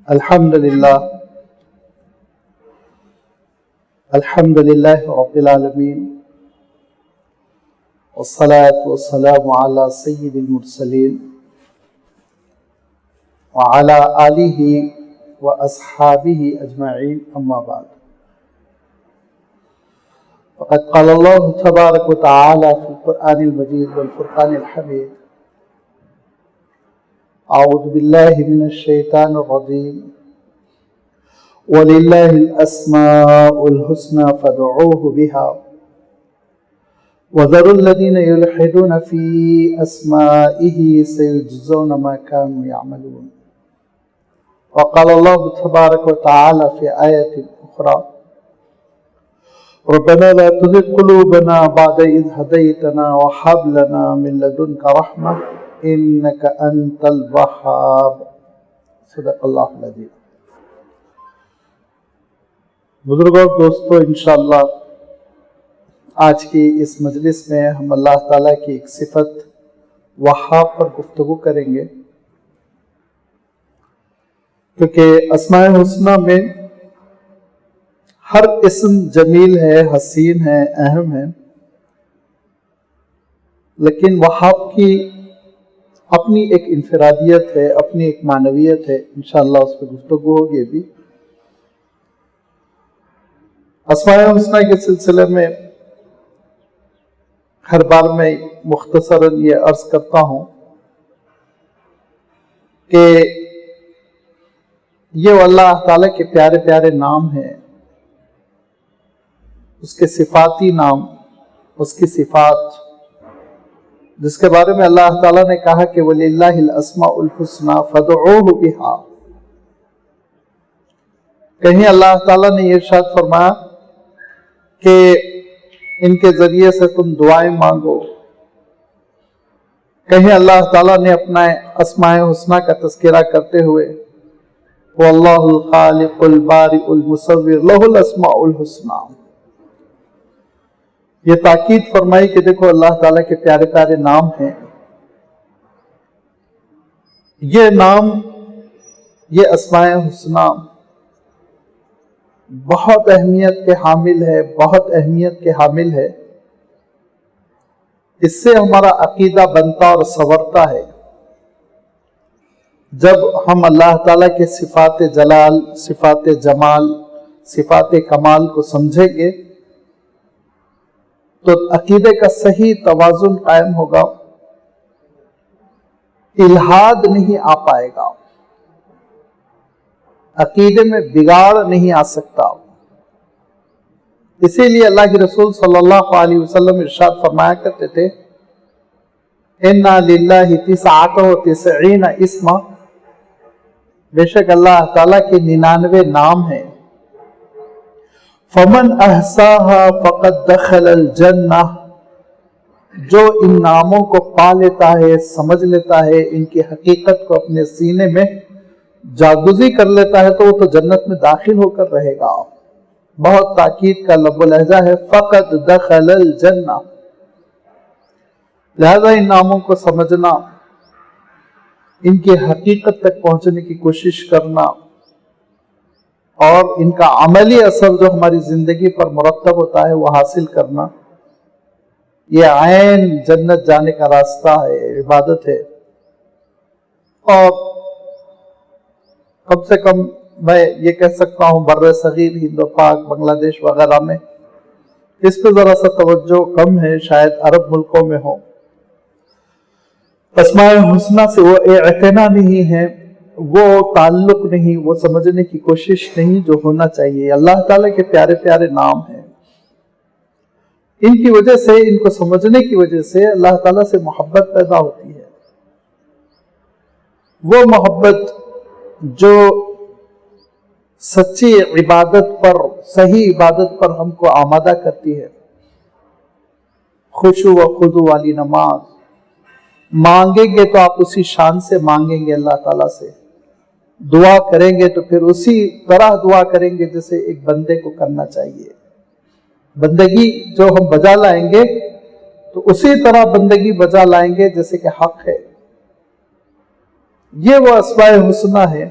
الحمد لله رب العالمين والصلاة والسلام على سيد المرسلين وعلى آله وأصحابه أجمعين أما بعد فقد قال الله تبارك وتعالى في القرآن المجيد والفرقان الحميد أعوذ بالله من الشيطان الرجيم وَلِلَّهِ الْأَسْمَاءُ الْحُسْنَى فَادْعُوهُ بِهَا وَذَرُوا الَّذِينَ يُلْحِدُونَ فِي أَسْمَائِهِ سَيُجْزَوْنَ مَا كَانُوا يَعْمَلُونَ وقال الله تبارك وتعالى في آية أخرى ربنا لا تزغ قلوبنا بعد إذ هديتنا وهب لنا من لدنك رحمة إنك أنت الوهاب صدق الله العظيم۔ بزرگوں اور دوستوں، انشاءاللہ آج کی اس مجلس میں ہم اللہ تعالیٰ کی ایک صفت وہاب پر گفتگو کریں گے، کیونکہ اسماء الحسنی میں ہر اسم جمیل ہے، حسین ہے، اہم ہے، لیکن وہاب کی اپنی ایک انفرادیت ہے، اپنی ایک معنویت ہے، انشاءاللہ اس پہ گفتگو ہوگی بھی۔ اسماء الحسنی کے سلسلے میں ہر بار میں مختصراً یہ عرض کرتا ہوں کہ یہ اللہ تعالیٰ کے پیارے پیارے نام ہیں، اس کے صفاتی نام، اس کی صفات، جس کے بارے میں اللہ تعالیٰ نے کہا کہ وَلِلَّهِ الْأَسْمَاءُ الْحُسْنَى فَادْعُوهُ بِهَا۔ کہیں اللہ تعالیٰ نے یہ ارشاد فرمایا کہ ان کے ذریعے سے تم دعائیں مانگو، کہیں اللہ تعالیٰ نے اپنا اسماء الحسنی کا تذکرہ کرتے ہوئے وَاللَّهُ الْخَالِقُ الْبَارِئُ الْمُصَوِّرُ لَهُ الْأَسْمَاءُ الْحُسْنَى، یہ تاکید فرمائی کہ دیکھو اللہ تعالیٰ کے پیارے پیارے نام ہیں، یہ نام، یہ اسماء الحسنی بہت اہمیت کے حامل ہے، بہت اہمیت کے حامل ہے۔ اس سے ہمارا عقیدہ بنتا اور سنورتا ہے۔ جب ہم اللہ تعالیٰ کے صفات جلال، صفات جمال، صفات کمال کو سمجھیں گے تو عقیدے کا صحیح توازن قائم ہوگا، الحاد نہیں آ پائے گا، عقیدے میں بگاڑ نہیں آ سکتا۔ اسی لیے اللہ کے رسول صلی اللہ علیہ وسلم ارشاد فرمایا کرتے تھے اِنَّا لِلَّهِ 99 اسما، بے شک اللہ تعالیٰ کے 99 نام ہیں، فَمَنْ أَحْصَاهَا فَقَدْ دَخَلَ الْجَنَّةَ، جو ان ناموں کو پا لیتا ہے، سمجھ لیتا ہے، ان کی حقیقت کو اپنے سینے میں جاگزی کر لیتا ہے تو وہ تو جنت میں داخل ہو کر رہے گا۔ بہت تاکید کا لب و لہجہ ہے فقط دخل الجنہ۔ لہذا ان ناموں کو سمجھنا، ان کی حقیقت تک پہنچنے کی کوشش کرنا اور ان کا عملی اثر جو ہماری زندگی پر مرتب ہوتا ہے وہ حاصل کرنا، یہ عین جنت جانے کا راستہ ہے، عبادت ہے۔ اور کم سے کم میں یہ کہہ سکتا ہوں بر صغیر، ہند و پاک، بنگلہ دیش وغیرہ میں اس پہ ذرا سا توجہ کم ہے، شاید عرب ملکوں میں ہو۔ اسماء الحسنی سے وہ اعتنا نہیں ہے، وہ تعلق نہیں، وہ سمجھنے کی کوشش نہیں جو ہونا چاہیے۔ اللہ تعالیٰ کے پیارے پیارے نام ہیں، ان کی وجہ سے، ان کو سمجھنے کی وجہ سے اللہ تعالیٰ سے محبت پیدا ہوتی ہے۔ وہ محبت جو سچی عبادت پر، صحیح عبادت پر ہم کو آمادہ کرتی ہے۔ خشوع و خضوع والی نماز مانگیں گے تو آپ اسی شان سے مانگیں گے اللہ تعالیٰ سے، دعا کریں گے تو پھر اسی طرح دعا کریں گے جیسے ایک بندے کو کرنا چاہیے۔ بندگی جو ہم بجا لائیں گے تو اسی طرح بندگی بجا لائیں گے جیسے کہ حق ہے۔ یہ وہ اسماء الحسنی ہے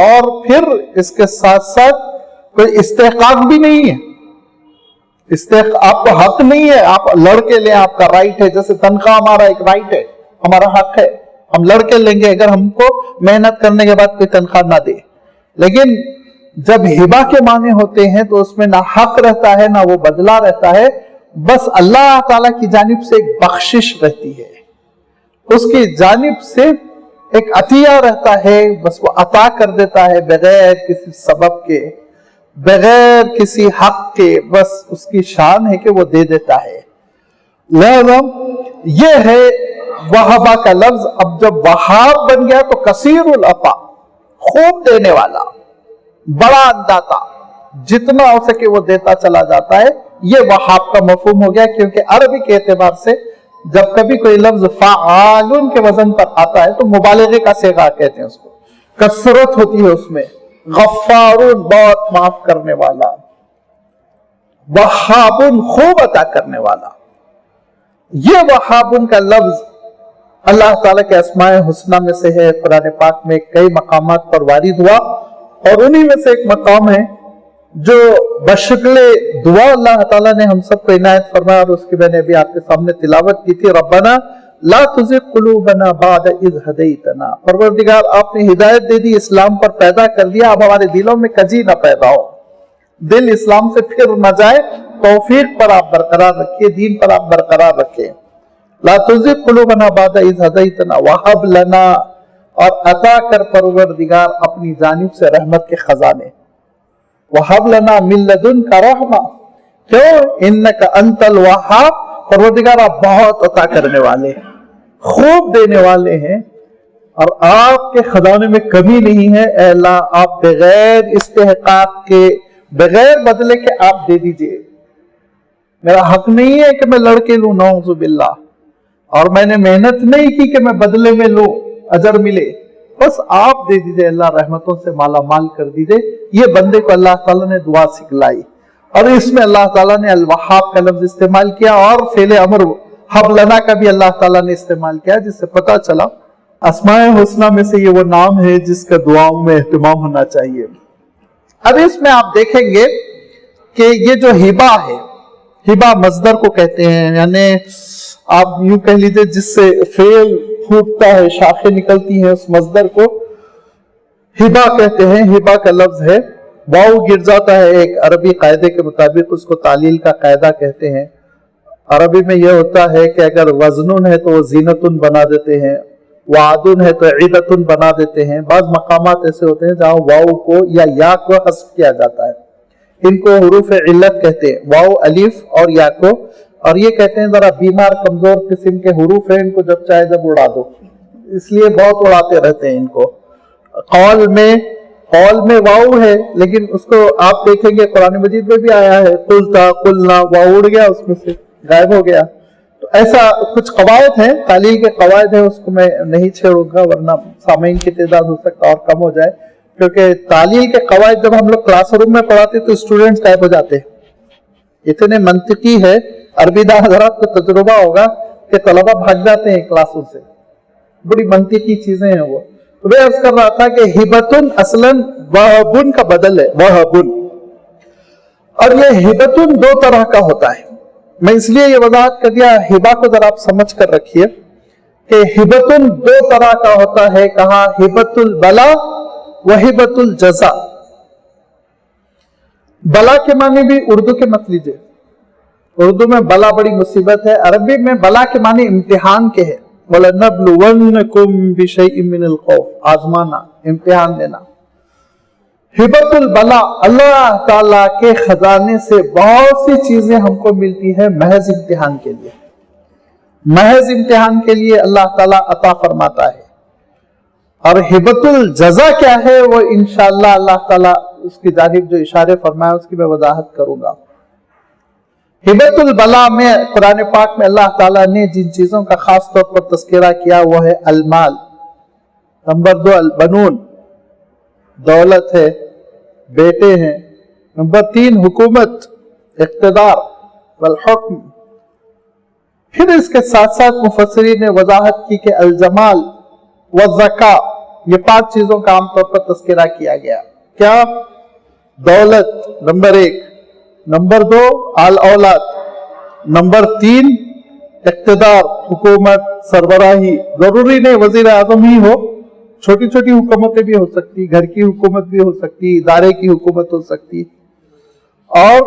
اور پھر اس کے ساتھ ساتھ کوئی استحقاق بھی نہیں ہے. آپ کو حق نہیں ہے آپ لڑکے لیں, آپ کا رائٹ ہے. جیسے تنخواہ ہمارا ایک رائٹ ہے, ہمارا حق ہے, ہم لڑکے لیں گے اگر ہم کو محنت کرنے کے بعد کوئی تنخواہ نہ دے. لیکن جب ہبہ کے معنی ہوتے ہیں تو اس میں نہ حق رہتا ہے نہ وہ بدلہ رہتا ہے, بس اللہ تعالیٰ کی جانب سے ایک بخشش رہتی ہے, اس کی جانب سے ایک عطیہ رہتا ہے, بس وہ عطا کر دیتا ہے بغیر کسی سبب کے, بغیر کسی حق کے, بس اس کی شان ہے کہ وہ دے دیتا ہے. لہذا یہ ہے وہابہ کا لفظ. اب جب وہاب بن گیا تو کثیر العطا, خوب دینے والا, بڑا انداتا, جتنا ہو سکے وہ دیتا چلا جاتا ہے. یہ وہاب کا مفہوم ہو گیا, کیونکہ عربی کے اعتبار سے جب کبھی کوئی لفظ فعالن کے وزن پر آتا ہے تو مبالغے کا صیغہ کہتے ہیں اس کو, کثرت ہوتی ہے اس میں. غفارن بہت معاف کرنے والا, وہابن خوب عطا کرنے والا. یہ وہابن کا لفظ اللہ تعالیٰ کے اسماء حسنہ میں سے ہے. قرآن پاک میں کئی مقامات پر وارد ہوا, اور انہی میں سے ایک مقام ہے جو بشکل دعا اللہ تعالیٰ نے ہم سب کو عنایت فرمایا, اور اس کی میں نے ابھی آپ کے سامنے تلاوت کی تھی. ربنا لا تزغ قلوبنا بعد اذ ہدیتنا. پروردگار آپ نے ہدایت دے دی, اسلام پر پیدا کر دیا, اب ہمارے دلوں میں کجی نہ پیدا ہو, دل اسلام سے پھر نہ جائے. توفیق پر آپ برقرار رکھیے, دین پر آپ برقرار رکھیں. لا تزغ قلوبنا بعد اذ ہدیتنا وہب لنا, اور عطا کر پروردگار اپنی جانب سے رحمت کے خزانے. وہب لنا من لدنک رحمہ, کیوں؟ انک انت الوہاب, پروردگار آپ بہت عطا کرنے والے ہیں, خوب دینے والے ہیں, اور آپ کے خزانے میں کمی نہیں ہے. اے اللہ آپ بغیر استحقاق کے, بغیر بدلے کے آپ دے دیجئے. میرا حق نہیں ہے کہ میں لڑکے لوں, نعوذ باللہ, اور میں نے محنت نہیں کی کہ میں بدلے میں لوں, اجر ملے. بس آپ دے دیجئے اللہ, رحمتوں سے مالا مال کر دیجئے. یہ بندے کو اللہ تعالیٰ نے دعا سکھلائی, اور اس میں اللہ تعالیٰ نے الوہاب کا لفظ استعمال کیا, اور فعل امر حب لنا کا بھی اللہ تعالیٰ نے استعمال کیا, جس سے پتا چلا اسماء حسنہ میں سے یہ وہ نام ہے جس کا دعاؤں میں اہتمام ہونا چاہیے. اب اس میں آپ دیکھیں گے کہ یہ جو ہبہ ہے, ہبہ مصدر کو کہتے ہیں, یعنی آپ یوں کہہ لیجئے جس سے فعل پھوٹتا ہے, شاخیں نکلتی ہیں, اس مصدر کو ہبہ کہتے ہیں. ہبہ کا لفظ ہے, واو گر جاتا ہے ایک عربی قاعدے کے مطابق, اس کو تعلیل کا قاعدہ کہتے ہیں. عربی میں یہ ہوتا ہے کہ اگر وزنن ہے تو وہ زینتن بنا دیتے ہیں, وعدن ہے تو عیدتن بنا دیتے ہیں. بعض مقامات ایسے ہوتے ہیں جہاں واو کو یا یا کو حذف کیا جاتا ہے, ان کو حروف علت کہتے ہیں, واو الف اور یا کو. اور یہ کہتے ہیں ذرا بیمار کمزور قسم کے حروف ہیں, ان کو جب چاہے جب اڑا دو, اس لیے بہت اڑاتے رہتے ہیں ان کو. قول میں واو ہے, لیکن اس کو آپ دیکھیں گے قرآن مجید میں بھی آیا ہے, قلتا قلنا, واو اڑ گیا, اس میں سے غائب ہو گیا. تو ایسا کچھ قواعد ہیں, تعلیل کے قواعد ہیں, اس کو میں نہیں چھیڑوں گا ورنہ سامعین کی تعداد ہو سکتا اور کم ہو جائے. کیونکہ تعلیل کے قواعد جب ہم لوگ کلاس روم میں پڑھاتے تو اسٹوڈنٹس غائب ہو جاتے ہیں. اتنے منطقی ہے, عربی دان حضرات کو تجربہ ہوگا کہ طلبہ بھاگ جاتے ہیں کلاسوں سے, بڑی منطقی چیزیں ہیں وہ. تو میں عرض کر رہا تھا کہ ہبتن اصلاً وہبن کا بدل ہے, وہبن. اور یہ ہبتن دو طرح کا ہوتا ہے. میں اس لیے یہ وضاحت کر دیا, ہبہ کو ذرا آپ سمجھ کر رکھیے کہ ہبتن دو طرح کا ہوتا ہے. کہا ہبت البلا و ہبت الجزا. بلا کے معنی بھی اردو کے مت لیجئے, اردو میں بلا بڑی مصیبت ہے, عربی میں بلا کے معنی امتحان کے ہے. وَلَنَبْلُوَنَّكُمْ بِشَيْءٍ مِّنَ الْخَوْفِ, آزمانا, امتحان دینا. ہبت البلا, اللہ تعالیٰ کے خزانے سے بہت سی چیزیں ہم کو ملتی ہیں محض امتحان کے لیے, محض امتحان کے لیے اللہ تعالیٰ عطا فرماتا ہے. اور ہبت الجزا کیا ہے وہ انشاءاللہ اللہ تعالیٰ اس کی جانب جو اشارے فرمایا اس کی میں وضاحت کروں گا. ہبت البلا میں قرآن پاک میں اللہ تعالیٰ نے جن چیزوں کا خاص طور پر تذکرہ کیا وہ ہے المال, نمبر 2 البنون, دولت ہے, بیٹے ہیں, نمبر 3 حکومت, اقتدار والحکم. پھر اس کے ساتھ ساتھ مفسرین نے وضاحت کی کہ الجمال والذکاء یہ 5 چیزوں کا عام طور پر تذکرہ کیا گیا. کیا؟ دولت نمبر 1، نمبر 2 آل اولاد، نمبر 3 اقتدار، حکومت، سربراہی. ضروری نہیں وزیر اعظم ہی ہو، چھوٹی چھوٹی حکومتیں بھی ہو سکتی، گھر کی حکومت بھی ہو سکتی، ادارے کی حکومت ہو سکتی. اور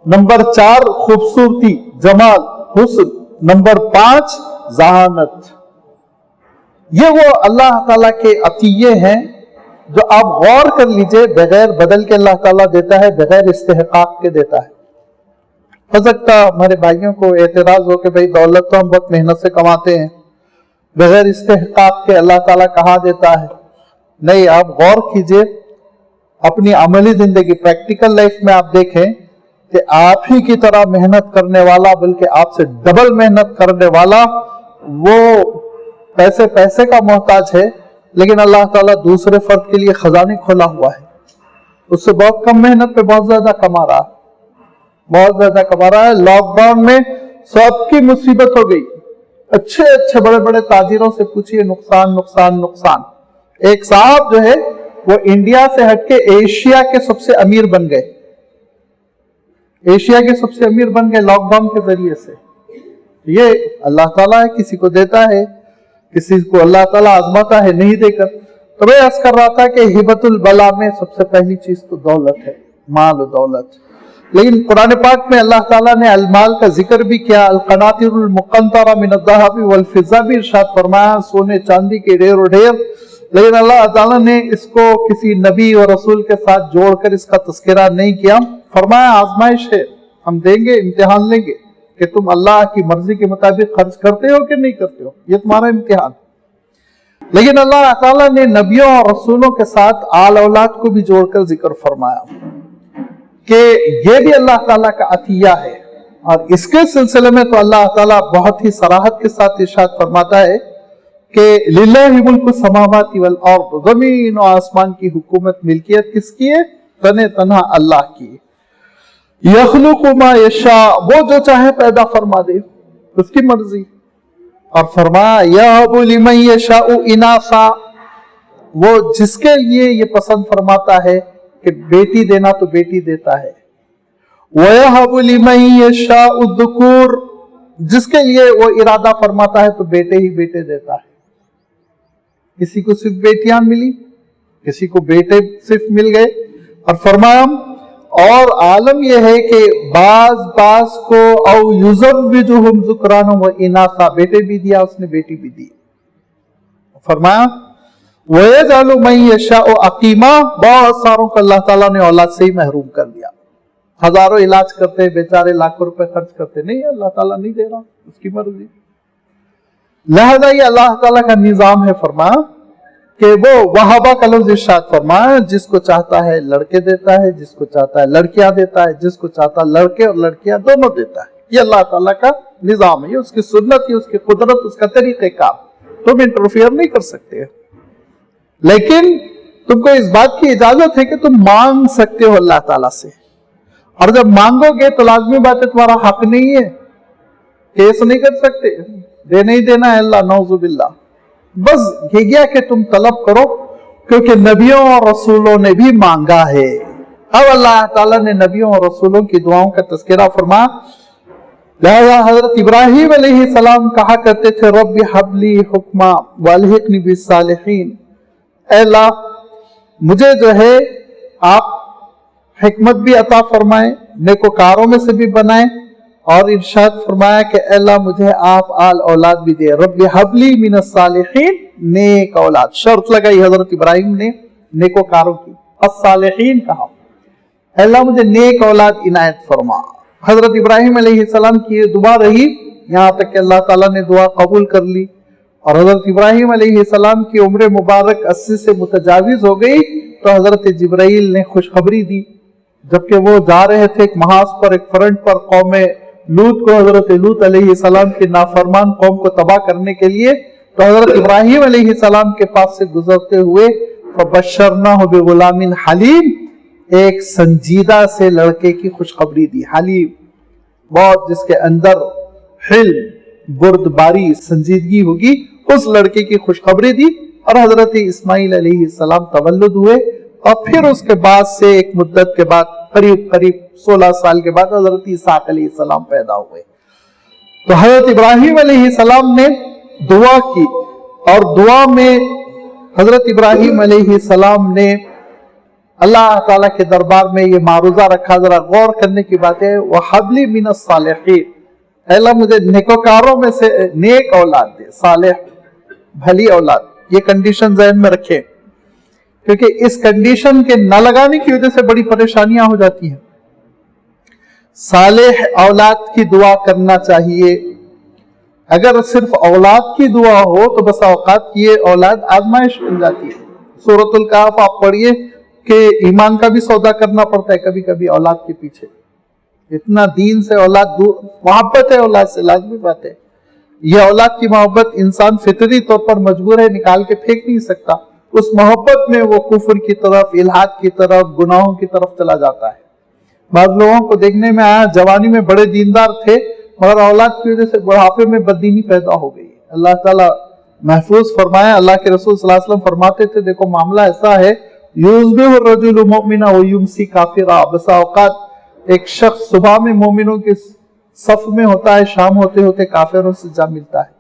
نمبر 4 خوبصورتی، جمال، حسن. نمبر 5 ذہانت. یہ وہ اللہ تعالیٰ کے عطیے ہیں جو آپ غور کر لیجئے بغیر بدل کے اللہ تعالیٰ دیتا ہے، بغیر استحقاق کے دیتا ہے. ہو سکتا ہمارے بھائیوں کو اعتراض ہو کہ بھئی دولت تو ہم بہت محنت سے کماتے ہیں، بغیر استحقاق کے اللہ تعالیٰ کہاں دیتا ہے. نہیں، آپ غور کیجئے اپنی عملی زندگی، پریکٹیکل لائف میں آپ دیکھیں کہ آپ ہی کی طرح محنت کرنے والا، بلکہ آپ سے ڈبل محنت کرنے والا، وہ پیسے کا محتاج ہے، لیکن اللہ تعالیٰ دوسرے فرد کے لیے خزانے کھولا ہوا ہے. اس سے بہت کم محنت پہ بہت زیادہ کما رہا ہے. لاک ڈاؤن میں سب کی مصیبت ہو گئی. اچھے بڑے بڑے تاجروں سے پوچھئے، نقصان. ایک صاحب جو ہے وہ انڈیا سے ہٹ کے ایشیا کے سب سے امیر بن گئے. لاک ڈاؤن کے ذریعے سے. یہ اللہ تعالیٰ ہے، کسی کو دیتا ہے، کسی کو اللہ تعالیٰ آزماتا ہے نہیں دے کر. تو میں عرض کر رہا تھا کہ ہبۃ البلا میں سب سے پہلی چیز تو دولت ہے، مال و دولت. لیکن قرآن پاک میں اللہ تعالیٰ نے المال کا ذکر بھی کیا. القناطر المقنطرہ من الذهب والفضہ بھی ارشاد فرمایا، سونے چاندی کے ڈھیر و ڈھیر. لیکن اللہ تعالیٰ نے اس کو کسی نبی اور رسول کے ساتھ جوڑ کر اس کا تذکرہ نہیں کیا. فرمایا آزمائش ہے، ہم دیں گے، امتحان لیں گے کہ تم اللہ کی مرضی کے مطابق خرچ کرتے ہو کہ نہیں کرتے ہو. یہ تمہارا امتحان. لیکن اللہ تعالیٰ نے نبیوں اور رسولوں کے ساتھ آل اولاد کو بھی جوڑ کر ذکر فرمایا کہ یہ بھی اللہ تعالیٰ کا عطیہ ہے. اور اس کے سلسلے میں تو اللہ تعالیٰ بہت ہی صراحت کے ساتھ ارشاد فرماتا ہے کہ للہ ملک السماوات والارض، زمین و آسمان کی حکومت، ملکیت کس کی ہے؟ تنہا اللہ کی. یخلق ما یشاء، وہ جو چاہے پیدا فرما دے، اس کی مرضی. اور فرمایا یہب لمن یشاء اناثا، وہ جس کے لیے یہ پسند فرماتا ہے کہ بیٹی دینا تو بیٹی دیتا ہے. وَيَهَبُ لِمَن يَشَاءُ الذُّكُورَ، جس کے لیے وہ ارادہ فرماتا ہے تو بیٹے ہی بیٹے دیتا ہے. کسی کو صرف بیٹیاں ملی، کسی کو بیٹے صرف مل گئے. اور فرمایا اور عالم یہ ہے کہ بعض کو او یزوجہم ذکرانا و اناثا، بیٹے بھی دیا اس نے، بیٹی بھی دی. فرمایا وَيَجْعَلُ مَن يَشَاءُ عَقِيمًا، بہت ساروں کو اللہ تعالیٰ نے اولاد سے ہی محروم کر دیا. ہزاروں علاج کرتے، بیچارے لاکھوں روپے خرچ کرتے، نہیں اللہ تعالیٰ نہیں دے رہا، اس کی مرضی. لہذا یہ اللہ تعالیٰ کا نظام ہے. فرمایا کہ وہ وہابہ کا لفظ ارشاد فرمایا، جس کو چاہتا ہے لڑکے دیتا ہے، جس کو چاہتا ہے لڑکیاں دیتا ہے، جس کو چاہتا ہے لڑکے اور لڑکیاں دونوں دیتا ہے. یہ اللہ تعالیٰ کا نظام ہے، یہ اس کی سنت، یہ اس کی قدرت، اس کا طریقہ کار. تم انٹرفیئر نہیں کر سکتے. لیکن تم کو اس بات کی اجازت ہے کہ تم مانگ سکتے ہو اللہ تعالیٰ سے. اور جب مانگو گے تو لازمی بات ہے تمہارا حق نہیں ہے، کیس نہیں کر سکتے، دینا ہی دینا ہے اللہ، نعوذ باللہ. بس یہ گیا کہ تم طلب کرو، کیونکہ نبیوں اور رسولوں نے بھی مانگا ہے. اب اللہ تعالیٰ نے نبیوں اور رسولوں کی دعاؤں کا تذکرہ فرمایا. لہذا حضرت ابراہیم علیہ السلام کہا کرتے تھے رب ہب لی حکما والحقنی بالصالحین، اے اللہ مجھے جو ہے آپ حکمت بھی عطا فرمائیں، نیکوکاروں میں سے بھی بنائیں. اور ارشاد فرمایا کہ اے اللہ مجھے آپ آل اولاد بھی دے. رب ہب لی من الصالحین، نیک اولاد. شرط لگائی حضرت ابراہیم نے نیکوکاروں کی، الصالحین کہا. اے اللہ مجھے نیک اولاد عنایت فرما. حضرت ابراہیم علیہ السلام کی یہ دعا رہی یہاں تک کہ اللہ تعالیٰ نے دعا قبول کر لی. اور حضرت ابراہیم علیہ السلام کی عمر مبارک 80 سے متجاوز ہو گئی تو حضرت جبرائیل نے خوشخبری دی. جبکہ وہ جا رہے تھے ایک محاذ پر، ایک فرنٹ پر، قوم لوط کو، حضرت لوط علیہ السلام کی نافرمان قوم کو تباہ کرنے کے لیے، تو حضرت ابراہیم علیہ السلام کے پاس سے گزرتے ہوئے فبشرناہ بغلام حلیم، ایک سنجیدہ سے لڑکے کی خوشخبری دی. حلیم، بہت جس کے اندر حلم، بردباری، سنجیدگی ہوگی، اس لڑکے کی خوشخبری دی. اور حضرت اسماعیل علیہ السلام تولد ہوئے، اور پھر اس کے بعد سے ایک مدت کے بعد قریب 16 سال کے بعد حضرت اسحاق علیہ السلام پیدا ہوئے۔ تو حضرت ابراہیم علیہ السلام نے دعا کی، اور دعا میں حضرت ابراہیم علیہ السلام نے اللہ تعالیٰ کے دربار میں یہ معروضہ رکھا۔ ذرا غور کرنے کی بات ہے، وَحَبْ لِي مِنَ الصَّالِحِينَ، اے اللہ مجھے نیکوکاروں میں سے نیک اولاد دے، صالح بھلی اولاد۔ یہ کنڈیشن ذہن میں رکھیں، کیونکہ اس کنڈیشن کے نہ لگانے کی وجہ سے بڑی پریشانیاں ہو جاتی ہیں۔ صالح اولاد کی دعا کرنا چاہیے۔ اگر صرف اولاد کی دعا ہو تو بس اوقات یہ اولاد آزمائش بن جاتی ہے۔ سورۃ الکہف آپ پڑھیے کہ ایمان کا بھی سودا کرنا پڑتا ہے کبھی کبھی اولاد کے پیچھے، اتنا دین سے اولاد دور، محبت ہے اولاد سے، لازمی بات ہے۔ یہ اولاد کی محبت انسان فطری طور پر مجبور ہے، نکال کے پھینک نہیں سکتا۔ اس محبت میں وہ کفر کی طرف، الحاد کی طرف، گناہوں کی طرف چلا جاتا ہے۔ بعض لوگوں کو دیکھنے میں آیا جوانی میں بڑے دیندار تھے، مگر اولاد کی وجہ سے بڑھاپے میں بددینی پیدا ہو گئی۔ اللہ تعالیٰ محفوظ فرمایا، اللہ کے رسول صلی اللہ علیہ وسلم فرماتے تھے، دیکھو معاملہ ایسا ہے، یُصْبِحُ الرَّجُلُ مُؤْمِنًا وَيُمْسِی کافرًا، بسا اوقات ایک شخص صبح میں مومنوں کے صف میں ہوتا ہے، شام ہوتے ہوتے کافروں سے جا ملتا ہے۔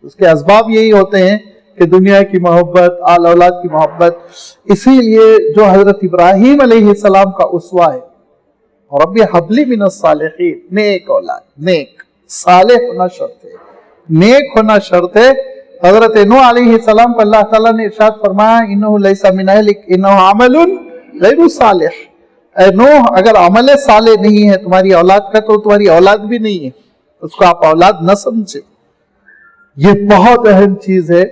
اس کے اسباب یہی ہوتے ہیں کہ دنیا کی محبت، آل اولاد کی محبت۔ اسی لیے جو حضرت ابراہیم علیہ السلام کا اسوہ ہے، ربی حب لی من الصالحین، نیک اولاد، نیک صالح ہونا شرط ہے، نیک ہونا شرط ہے۔ حضرت نوح علیہ السلام کو اللہ تعالیٰ نے ارشاد فرمایا، انہ لیس من اہلک انہ عمل غیر صالح، اے نوح اگر عمل صالح نہیں ہے تمہاری اولاد کا تو تمہاری اولاد بھی نہیں ہے، اس کو آپ اولاد نہ سمجھے۔ یہ بہت اہم چیز ہے،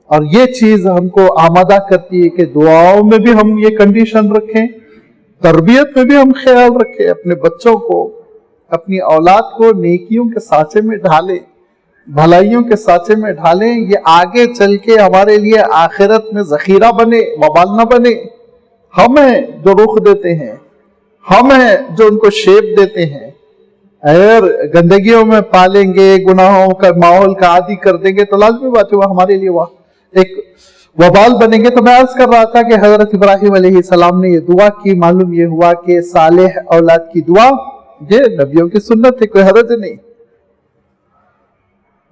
اور یہ چیز ہم کو آمادہ کرتی ہے کہ دعاؤں میں بھی ہم یہ کنڈیشن رکھیں، تربیت میں بھی ہم خیال رکھیں، اپنے بچوں کو، اپنی اولاد کو نیکیوں کے سانچے میں ڈھالیں، بھلائیوں کے سانچے میں ڈھالیں۔ یہ آگے چل کے ہمارے لیے آخرت میں ذخیرہ بنے، وبال نہ بنے۔ ہم ہیں جو رخ دیتے ہیں، ہم ہیں جو ان کو شیپ دیتے ہیں۔ اگر گندگیوں میں پالیں گے، گناہوں کا ماحول کا عادی کر دیں گے تو لازمی بات ہے وہ ہمارے لیے وہ ایک وبال بنیں گے۔ تو میں عرض کر رہا تھا کہ حضرت ابراہیم علیہ السلام نے یہ دعا کی، معلوم یہ ہوا کہ صالح اولاد کی دعا یہ نبیوں کی سنت ہے، کوئی حرج نہیں۔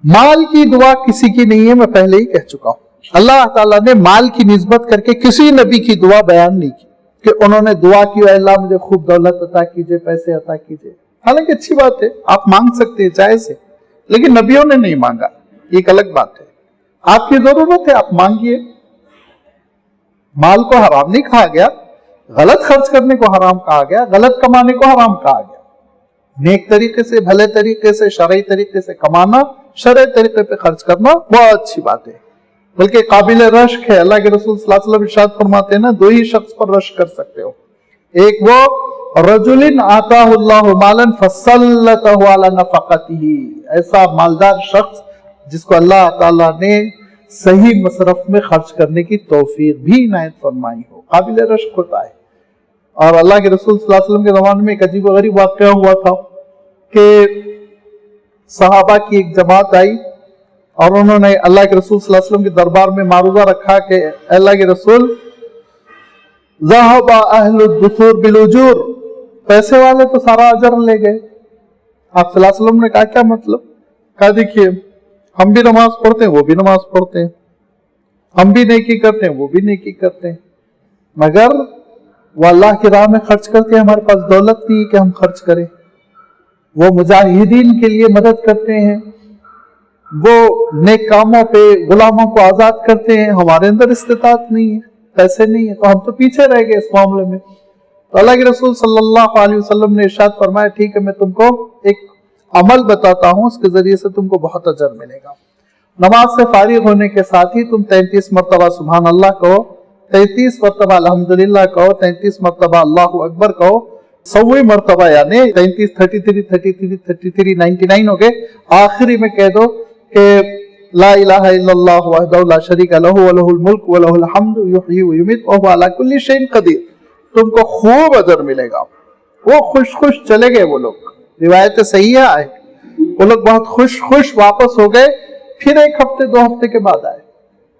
مال کی دعا کسی کی نہیں ہے، میں پہلے ہی کہہ چکا ہوں۔ اللہ تعالیٰ نے مال کی نسبت کر کے کسی نبی کی دعا بیان نہیں کی کہ انہوں نے دعا کی اے اللہ مجھے خوب دولت عطا کیجئے، پیسے عطا کیجئے۔ حالانکہ اچھی بات ہے، آپ مانگ سکتے ہیں، جائز ہے، لیکن نبیوں نے نہیں مانگا، یہ ایک الگ بات ہے۔ آپ کی ضرورت ہے، آپ مانگیے۔ مال کو حرام نہیں کہا گیا، غلط خرچ کرنے کو حرام کہا گیا، غلط کمانے کو حرام کہا گیا۔ نیک طریقے سے، بھلے طریقے سے، شرعی طریقے سے کمانا، شرعی طریقے پہ خرچ کرنا بہت اچھی بات ہے، بلکہ قابل رشک ہے۔ اللہ کے رسول صلی اللہ علیہ وسلم ارشاد فرماتے ہیں نا، دو ہی شخص پر رشک کر سکتے ہو، ایک وہ رجل آتاہ اللہ مالا فسلطہ علی نفقتہ، ایسا مالدار شخص جس کو اللہ تعالیٰ نے صحیح مصرف میں خرچ کرنے کی توفیق بھی عنایت فرمائی ہو، قابل رشک ہوتا ہے۔ اور اللہ کے رسول صلی اللہ علیہ وسلم کے زمانے میں ایک عجیب و غریب واقعہ ہوا تھا کہ صحابہ کی ایک جماعت آئی اور انہوں نے اللہ کے رسول صلی اللہ علیہ وسلم کے دربار میں معروضہ رکھا کہ اللہ کے رسول ذہب اہل الدثور بالاجور، پیسے والے تو سارا اجر لے گئے۔ آپ صلی اللہ علیہ وسلم نے کہا کیا مطلب؟ کہا دیکھیے ہم بھی نماز پڑھتے ہیں، وہ بھی نماز پڑھتے ہیں، ہم بھی نیکی کرتے ہیں، وہ بھی نیکی کرتے ہیں، مگر وہ اللہ کی راہ میں خرچ کرتے ہیں، ہمارے پاس دولت نہیں ہے کہ ہم خرچ کریں۔ وہ مجاہدین کے لیے مدد کرتے ہیں، وہ نیک کاموں پہ غلاموں کو آزاد کرتے ہیں، ہمارے اندر استطاعت نہیں ہے، پیسے نہیں ہے، تو ہم تو پیچھے رہ گئے اس معاملے میں۔ تو اللہ کے رسول صلی اللہ علیہ وسلم نے ارشاد فرمایا ٹھیک ہے میں تم کو ایک عمل بتاتا ہوں، اس کے ذریعے سے تم کو بہت اجر ملے گا۔ نماز سے فارغ ہونے کے ساتھ ہی تم 33 مرتبہ سبحان اللہ کہو، 33 مرتبہ الحمدللہ کہو، 33 مرتبہ اللہ اکبر کہو، 100 مرتبہ یعنی 33 33 33 33 99 ہو گئے، آخری میں کہہ دو کہ لا الہ الا اللہ وحدہ لا شریک لہ لہ الملک ولہ الحمد یحیی ویمیت وہو علی کل شیء قدیر، تم کو خوب اجر ملے گا۔ وہ خوش خوش چلے گئے، وہ لوگ، روایت صحیح آئے، وہ لوگ بہت خوش خوش واپس ہو گئے، پھر ایک ہفتے 2 ہفتے کے بعد آئے،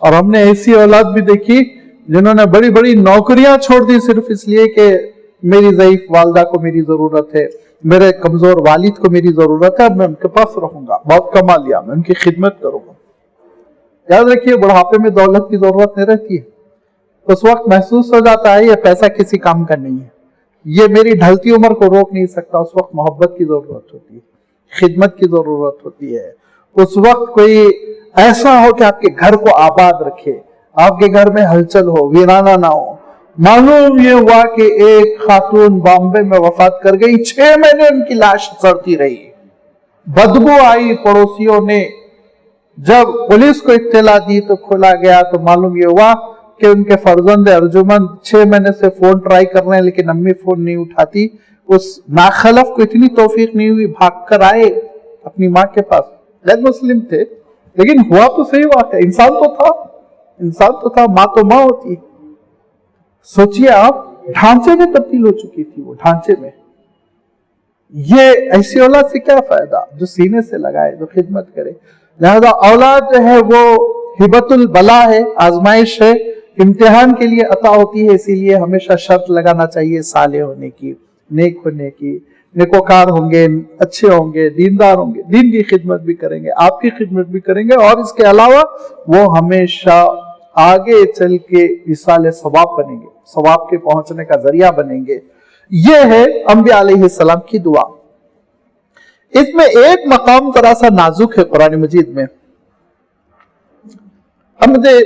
اور ہم نے ایسی اولاد بھی دیکھی جنہوں نے بڑی بڑی نوکریاں چھوڑ دی صرف اس لیے کہ میری ضعیف والدہ کو میری ضرورت ہے، میرے کمزور والد کو میری ضرورت ہے، میں ان کے پاس رہوں گا، بہت کما لیا، میں ان کی خدمت کروں گا۔ یاد رکھیے بڑھاپے میں دولت کی ضرورت نہیں رہتی ہے، اس وقت محسوس ہو جاتا ہے یہ پیسہ کسی کام کا نہیں ہے، یہ میری ڈھلتی عمر کو روک نہیں سکتا۔ اس وقت محبت کی ضرورت ہوتی ہے، خدمت کی ضرورت ہوتی ہے، اس وقت کوئی ایسا ہو کہ آپ کے گھر کو آباد رکھے، آپ کے گھر میں ہلچل ہو، ویرانہ نہ ہو۔ معلوم یہ ہوا کہ ایک خاتون بامبے میں وفات کر گئی، 6 مہینے ان کی لاش سڑتی رہی، بدبو آئی، پڑوسیوں نے جب پولیس کو اطلاع دی تو کھولا گیا تو معلوم یہ ہوا کہ ان کے فرزند ارجمند 6 مہینے سے فون ٹرائی کر رہے ہیں لیکن امی فون نہیں اٹھاتی۔ اس ناخلف کو اتنی توفیق نہیں ہوئی، بھاگ کر آئے اپنی ماں کے پاس، غیر مسلم تھے لیکن ہوا تو صحیح واقعہ، انسان تو تھا، ماں تو ماں ہوتی ہے۔ سوچئے آپ، ڈھانچے میں تبدیل ہو چکی تھی، وہ ڈھانچے میں۔ یہ ایسی اولاد سے کیا فائدہ جو سینے سے لگائے، جو خدمت کرے۔ لہذا اولاد جو ہے وہ ہبت البلا ہے، آزمائش ہے، امتحان کے لیے عطا ہوتی ہے، اسی لیے ہمیشہ شرط لگانا چاہیے صالح ہونے کی، نیک ہونے کی، نیکوکار ہوں گے، اچھے ہوں گے، دیندار ہوں گے، دین کی خدمت بھی کریں گے، آپ کی خدمت بھی کریں گے، اور اس کے علاوہ وہ ہمیشہ آگے چل کے ایصال ثواب بنیں گے، ثواب کے پہنچنے کا ذریعہ بنیں گے۔ یہ ہے انبیاء علیہ السلام کی دعا۔ اس میں ایک مقام ذرا سا نازک ہے قرآن مجید میں، اب مجھے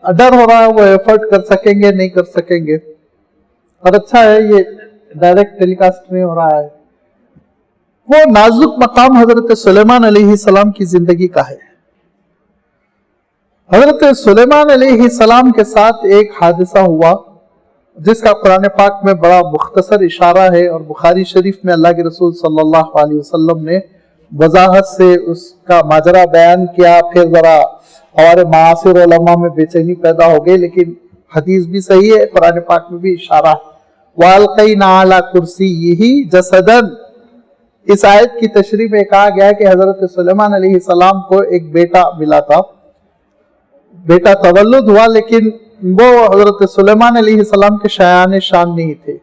ڈر ہو رہا ہے وہ ایفرٹ کر سکیں گے نہیں کر سکیں گے، اور اچھا ہے یہ ڈائریکٹ ٹیلی کاسٹ نہیں ہو رہا ہے۔ وہ نازک مقام حضرت سلیمان علیہ السلام کی زندگی کا ہے۔ حضرت سلیمان علیہ السلام کے ساتھ ایک حادثہ ہوا جس کا قرآن پاک میں بڑا مختصر اشارہ ہے، اور بخاری شریف میں اللہ کے رسول صلی اللہ علیہ وسلم نے وضاحت سے اس کا ماجرا بیان کیا۔ پھر ذرا ہمارے معاصر علماء میں بے چینی پیدا ہو گئی، لیکن حدیث بھی صحیح ہے، قرآن پاک میں بھی اشارہ ہے۔ وَأَلْقَيْنَا عَلَى كُرْسِيِّهِ جَسَدًا، اس آیت کی تشریح میں کہا گیا ہے کہ حضرت سلیمان علیہ السلام کو ایک بیٹا ملا تھا، بیٹا تولد ہوا، لیکن وہ حضرت سلیمان علیہ السلام کے شایان شان نہیں تھے،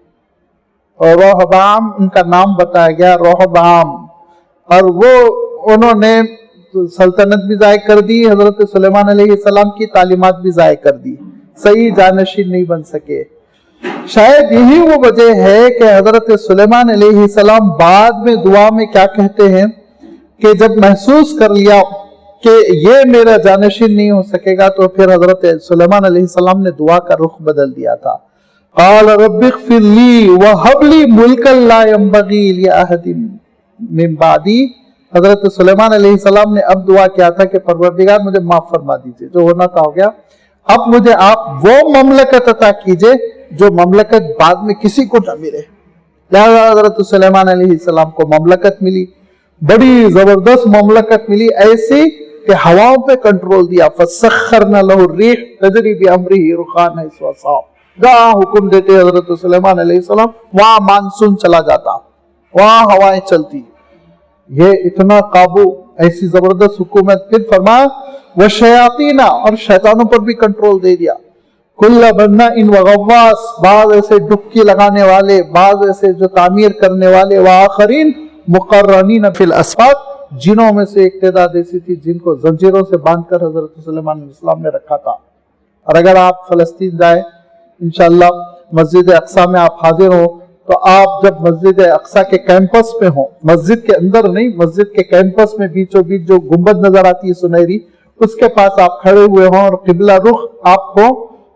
اور رہبعام ان کا نام بتایا گیا، رہبعام، اور وہ انہوں نے سلطنت بھی ضائع کر دی، حضرت سلیمان علیہ السلام کی تعلیمات بھی ضائع کر دی، صحیح جانشین نہیں بن سکے۔ شاید یہی وہ وجہ ہے کہ حضرت سلیمان علیہ السلام بعد میں دعا میں کیا کہتے ہیں کہ جب محسوس کر لیا کہ یہ میرا جانشین نہیں ہو سکے گا تو پھر حضرت سلیمان علیہ السلام نے دعا کا رخ بدل دیا تھا۔ قال رب اغفر لی وہب لی ملکا لا ينبغی لأحد من بعدی، حضرت سلیمان علیہ السلام نے اب دعا کیا تھا کہ پروردگار مجھے معاف فرما دیجئے، جو ہونا تھا ہو گیا، اب مجھے آپ وہ مملکت عطا کیجئے جو مملکت بعد میں کسی کو نہ ملے۔ لہذا حضرت سلیمان علیہ السلام کو مملکت ملی، بڑی زبردست مملکت ملی، ایسی کہ ہواؤں پہ کنٹرول دیا، فَسَخَّرْنَا لَهُ الرِّيحَ تَجْرِي بِأَمْرِهِ رُخَانًا حَيْثُ أَصَابَ، جہاں حکم دیتے حضرت سلیمان علیہ السلام وہاں مانسون چلا جاتا، وہاں ہوائیں چلتی۔ یہ اتنا قابو، ایسی زبردست حکومت۔ پھر فرمایا وَالشَّيَاطِينَ، اور شیطانوں پر بھی کنٹرول دے دیا، کُلَّ بَنَّاءٍ وَغَوَّاصٍ، بعض ایسے ڈبکی لگانے والے، بعض ایسے جو تعمیر کرنے والے، وَآخَرِينَ مُقَرَّنِينَ فِي الْأَصْفَادِ، جنوں میں سے ایک تعداد ایسی تھی جن کو زنجیروں سے باندھ کر حضرت سلیمان علیہ السلام نے رکھا تھا۔ اور اگر آپ فلسطین جائیں انشاءاللہ مسجد اقصی میں آپ حاضر ہوں تو آپ جب مسجد اقصی کے کیمپس میں ہوں، مسجد کے اندر نہیں، مسجد کے کیمپس میں بیچوں بیچ جو گنبد نظر آتی ہے سنہری، اس کے پاس آپ کھڑے ہوئے ہوں اور قبلہ رخ آپ ہو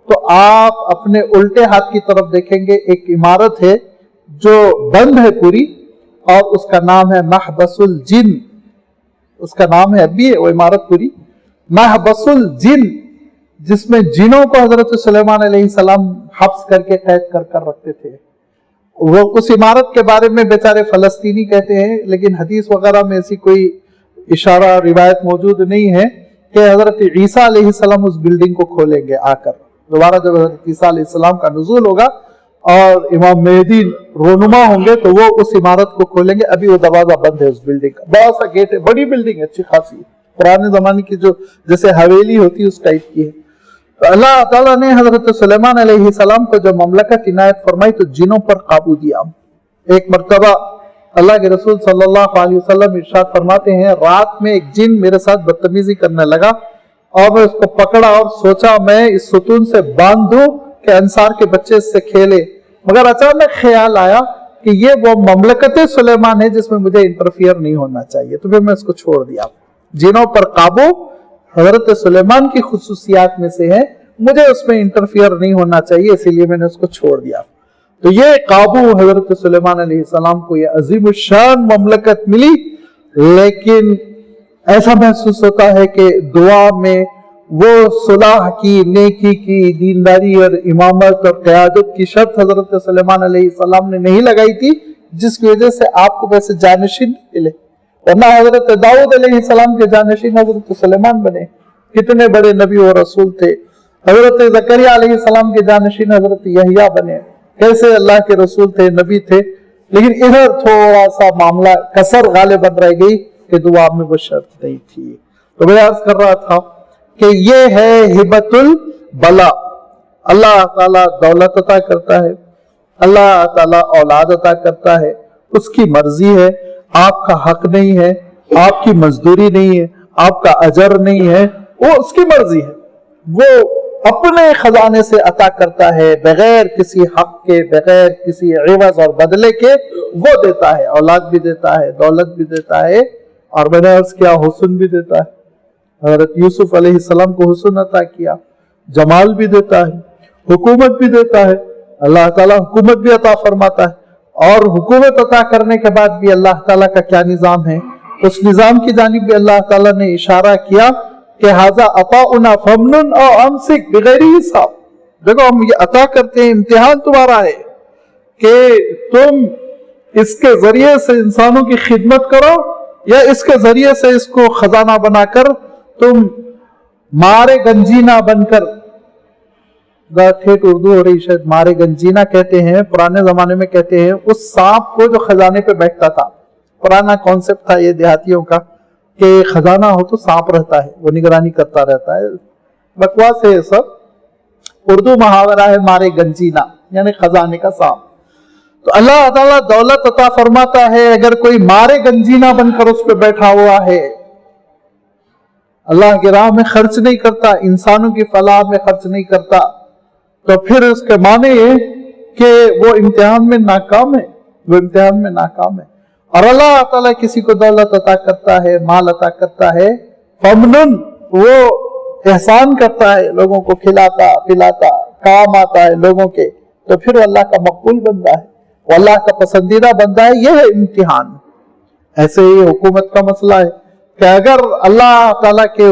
تو آپ اپنے الٹے ہاتھ کی طرف دیکھیں گے ایک عمارت ہے جو بند ہے پوری، اور اس کا نام ہے محبس الجن، اس کا نام ہے ابھی وہ عمارت پوری محبس الجن، جس میں جنوں کو حضرت سلیمان علیہ السلام حبس کر کے قید کر کر رکھتے تھے۔ وہ اس عمارت کے بارے میں بیچارے فلسطینی کہتے ہیں، لیکن حدیث وغیرہ میں ایسی کوئی اشارہ روایت موجود نہیں ہے کہ حضرت عیسیٰ علیہ السلام اس بلڈنگ کو کھولیں گے آ کر۔ دوبارہ جب حضرت عیسیٰ علیہ السلام کا نزول ہوگا اور امام مہدی رونما ہوں گے تو وہ اس عمارت کو کھولیں گے، ابھی وہ دروازہ بند ہے اس بلڈنگ کا، بڑا سا گیٹ ہے، بڑی بلڈنگ ہے، اچھی خاصی پرانے زمانے کی جو جیسے حویلی ہوتی ہے اس ٹائپ کی ہے۔ تو اللہ تعالیٰ نے حضرت سلیمان علیہ السلام کو جو مملکت عنایت فرمائی تو جنوں پر قابو دیا. ایک مرتبہ اللہ کے رسول صلی اللہ علیہ وسلم ارشاد فرماتے ہیں رات میں ایک جن میرے ساتھ بدتمیزی کرنے لگا اور میں اس کو پکڑا اور سوچا میں اس ستون سے باندھ دوں کہ انصار کے بچے اس سے کھیلے، مگر اچانک خیال آیا کہ یہ وہ مملکت سلیمان ہے جس میں مجھے انٹرفیئر نہیں ہونا چاہیے، تو پھر میں اس کو چھوڑ دیا. جنوں پر قابو حضرت سلیمان کی خصوصیات میں سے ہے، مجھے اس میں انٹرفیئر نہیں ہونا چاہیے، اسی لیے میں نے اس کو چھوڑ دیا. تو یہ قابو حضرت سلیمان علیہ السلام کو یہ عظیم الشان مملکت ملی، لیکن ایسا محسوس ہوتا ہے کہ دعا میں وہ صلاح کی، نیکی کی، دینداری اور امامت اور قیادت کی شرط حضرت سلیمان علیہ السلام نے نہیں لگائی تھی، جس کی وجہ سے آپ کو ویسے جانشین ملے. ورنہ حضرت داؤد علیہ السلام کے جانشین حضرت سلیمان بنے، کتنے بڑے نبی و رسول تھے. حضرت زکریا علیہ السلام کے جانشین حضرت یحییٰ بنے، کیسے اللہ کے رسول تھے، نبی تھے، لیکن ادھر تھوڑا سا معاملہ کسر غالباً رہ گئی کہ دعا میں وہ شرط نہیں تھی. تو میں عرض کر رہا تھا کہ یہ ہے ہبت البلا. اللہ تعالیٰ دولت عطا کرتا ہے، اللہ تعالیٰ اولاد عطا کرتا ہے، اس کی مرضی ہے، آپ کا حق نہیں ہے، آپ کی مزدوری نہیں ہے، آپ کا اجر نہیں ہے، وہ اس کی مرضی ہے. وہ اپنے خزانے سے عطا کرتا ہے، بغیر کسی حق کے، بغیر کسی عوض اور بدلے کے وہ دیتا ہے. اولاد بھی دیتا ہے، دولت بھی دیتا ہے، اور میں نے عرض کیا حسن بھی دیتا ہے. حضرت یوسف علیہ السلام کو حسن عطا کیا، جمال بھی دیتا ہے، حکومت بھی دیتا ہے. اللہ تعالیٰ حکومت بھی عطا فرماتا ہے، اور حکومت عطا کرنے کے بعد بھی اللہ تعالیٰ کا کیا نظام ہے، اس نظام کی جانب بھی اللہ تعالیٰ نے اشارہ کیا کہ ھذا عطاؤنا فامنن او امسک بغیر حساب. دیکھو ہم یہ عطا کرتے ہیں، امتحان تمہارا ہے کہ تم اس کے ذریعے سے انسانوں کی خدمت کرو یا اس کے ذریعے سے اس کو خزانہ بنا کر تم مارے گنجینا بن کر، ٹھیٹ اردو ہو رہی شاید، مارے گنجینا کہتے ہیں، پرانے زمانے میں کہتے ہیں اس سانپ کو جو خزانے پہ بیٹھتا تھا. پرانا کانسیپٹ تھا یہ دیہاتیوں کا کہ خزانہ ہو تو سانپ رہتا ہے، وہ نگرانی کرتا رہتا ہے. بکواس ہے یہ سب. اردو محاورہ ہے مارے گنجینا، یعنی خزانے کا سانپ. تو اللہ تعالیٰ دولت عطا فرماتا ہے، اگر کوئی مارے گنجینا بن کر اس پہ بیٹھا ہوا ہے، اللہ کی راہ میں خرچ نہیں کرتا، انسانوں کی فلاح میں خرچ نہیں کرتا، تو پھر اس کے معنی یہ کہ وہ امتحان میں ناکام ہے، وہ امتحان میں ناکام ہے. اور اللہ تعالیٰ کسی کو دولت عطا کرتا ہے، مال عطا کرتا ہے، فمنن، وہ احسان کرتا ہے، لوگوں کو کھلاتا پلاتا، کام آتا ہے لوگوں کے، تو پھر وہ اللہ کا مقبول بندہ ہے، وہ اللہ کا پسندیدہ بندہ ہے. یہ ہے امتحان. ایسے ہی حکومت کا مسئلہ ہے کہ اگر اللہ تعالیٰ کے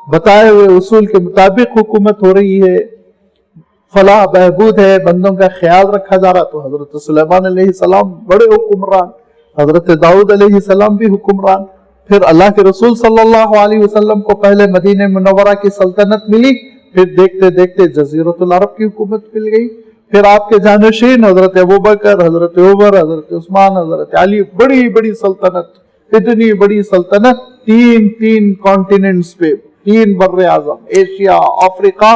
بتائے ہوئے اصول کے مطابق حکومت ہو رہی ہے، فلاح بہبود ہے، بندوں کا خیال رکھا جا رہا، تو حضرت سلیمان علیہ السلام بڑے حکمران، حضرت داؤد علیہ السلام بھی حکمران. پھر اللہ کے رسول صلی اللہ علیہ وسلم کو پہلے مدینہ منورہ کی سلطنت ملی، پھر دیکھتے دیکھتے جزیرۃ العرب کی حکومت مل گئی. پھر آپ کے جانشین حضرت ابوبکر، حضرت عمر، حضرت عثمان، حضرت علی، بڑی بڑی سلطنت. اتنی بڑی سلطنت، تین کانٹیننٹس پہ، 3 بر اعظم، ایشیا، افریقہ،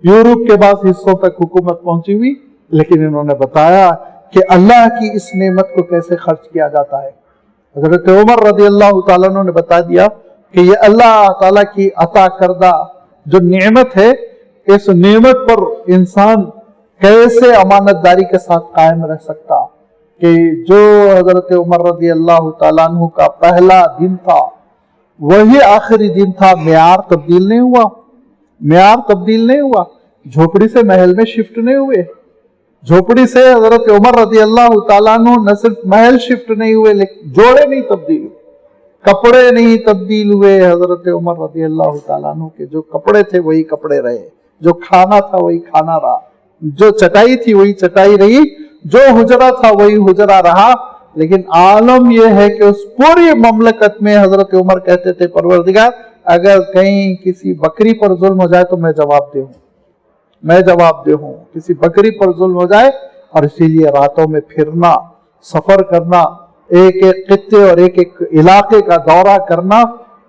یورپ کے بعض حصوں تک حکومت پہنچی ہوئی. لیکن انہوں نے بتایا کہ اللہ کی اس نعمت کو کیسے خرچ کیا جاتا ہے. حضرت عمر رضی اللہ تعالیٰ عنہ نے بتا دیا کہ یہ اللہ تعالیٰ کی عطا کردہ جو نعمت ہے، اس نعمت پر انسان کیسے امانت داری کے ساتھ قائم رہ سکتا، کہ جو حضرت عمر رضی اللہ تعالیٰ عنہ کا پہلا دن تھا وہی آخری دن تھا. معیار تبدیل نہیں ہوا، جھوپڑی سے محل میں شفٹ نہیں ہوئے، جھوپڑی سے حضرت عمر رضی اللہ تعالیٰ عنہ نہ صرف محل شفٹ نہیں ہوئے، لیکن جوڑے نہیں تبدیل ہوئے، کپڑے نہیں تبدیل ہوئے. حضرت عمر رضی اللہ تعالیٰ عنہ کے جو کپڑے تھے وہی کپڑے رہے، جو کھانا تھا وہی کھانا رہا، جو چٹائی تھی وہی چٹائی رہی، جو حجرہ تھا وہی حجرہ رہا. لیکن عالم یہ ہے کہ اس پوری مملکت میں حضرت عمر کہتے تھے پروردگار اگر کہیں کسی بکری پر ظلم ہو جائے تو میں جواب دے ہوں، کسی بکری پر ظلم ہو جائے. اور اسی لیے راتوں میں پھرنا، سفر کرنا، ایک ایک خطے اور ایک ایک علاقے کا دورہ کرنا،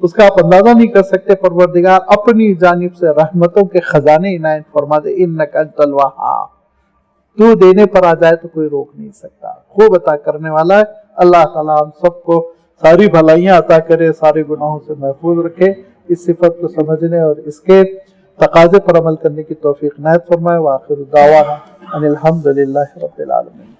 اس کا آپ اندازہ نہیں کر سکتے. پروردگار اپنی جانب سے رحمتوں کے خزانے عنایت فرما دے. انک انت الوہاب، تو دینے پر آ جائے تو کوئی روک نہیں سکتا. خوب عطا کرنے والا ہے. اللہ تعالیٰ ہم سب کو ساری بھلائیاں عطا کرے، سارے گناہوں سے محفوظ رکھے. اس صفت کو سمجھنے اور اس کے تقاضے پر عمل کرنے کی توفیق عنایت فرمائے. وآخر دعوانا ان الحمد للہ رب العالمین.